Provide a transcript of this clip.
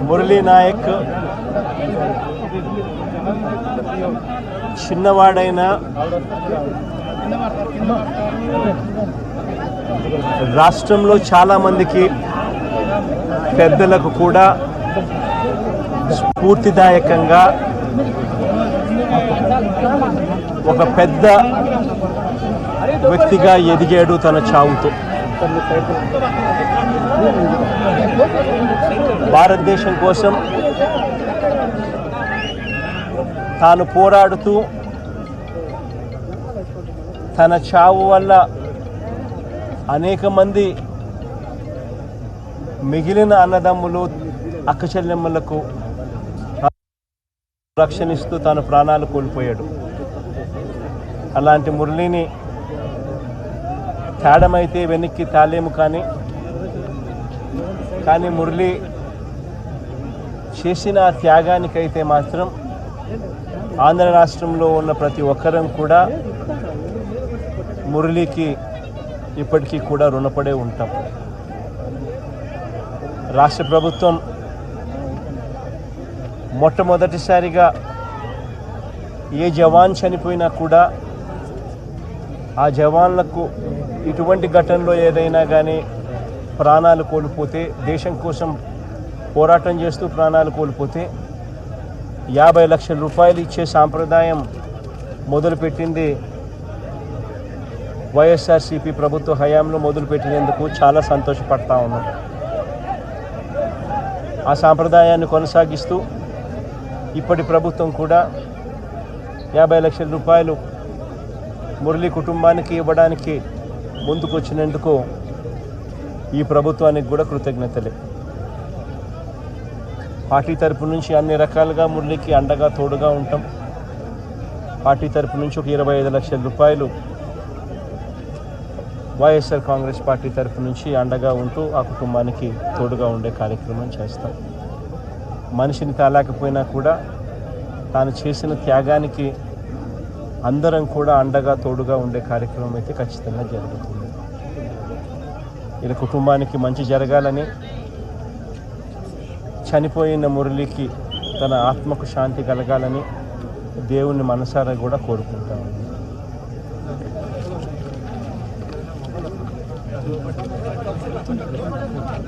మురళీ నాయక్ చిన్నవాడైన రాష్ట్రంలో చాలామందికి పెద్దలకు కూడా స్ఫూర్తిదాయకంగా ఒక పెద్ద వ్యక్తిగా ఎదిగాడు తన చావుతో. భారతదేశం కోసం తాను పోరాడుతూ తన చావు వల్ల అనేక మంది మిగిలిన అన్నదమ్ములు అక్కచెల్లెమ్మలకు రక్షణిస్తూ తాను ప్రాణాలు కోల్పోయాడు. అలాంటి మురళిని తేడమైతే వెనక్కి తాలేము, కానీ మురళి చేసిన త్యాగానికైతే మాత్రం ఆంధ్ర రాష్ట్రంలో ఉన్న ప్రతి ఒక్కరం కూడా మురళికి ఇప్పటికీ కూడా రుణపడే ఉంటాం. రాష్ట్ర ప్రభుత్వం మొట్టమొదటిసారిగా ఏ జవాన్ చనిపోయినా కూడా ఆ జవాన్లకు ఇటువంటి ఘటనలో ఏదైనా కానీ ప్రాణాలు కోల్పోతే, దేశం కోసం పోరాటం చేస్తూ ప్రాణాలు కోల్పోతే 50 లక్షల రూపాయలు ఇచ్చే సాంప్రదాయం మొదలుపెట్టింది వైఎస్ఆర్సీపీ ప్రభుత్వ హయాంలో మొదలుపెట్టినందుకు చాలా సంతోషపడతా ఉన్నాం. ఆ సాంప్రదాయాన్ని కొనసాగిస్తూ ఇప్పటి ప్రభుత్వం కూడా 50 లక్షల రూపాయలు మురళి కుటుంబానికి ఇవ్వడానికి ముందుకొచ్చినందుకు ఈ ప్రభుత్వానికి కూడా కృతజ్ఞతలే. పార్టీ తరపు నుంచి అన్ని రకాలుగా మురళికి అండగా తోడుగా ఉంటాం. పార్టీ తరపు నుంచి ఒక 25 లక్షల రూపాయలు వైఎస్ఆర్ కాంగ్రెస్ పార్టీ తరపు నుంచి అండగా ఉంటూ ఆ కుటుంబానికి తోడుగా ఉండే కార్యక్రమం చేస్తాం. మనిషిని తాలేకపోయినా కూడా తాను చేసిన త్యాగానికి అందరం కూడా అండగా తోడుగా ఉండే కార్యక్రమం అయితే ఖచ్చితంగా జరుగుతుంది. ఇలా కుటుంబానికి మంచి జరగాలని, చనిపోయిన మురళికి తన ఆత్మకు శాంతి కలగాలని దేవుని మనసారా కూడా కోరుకుంటాము.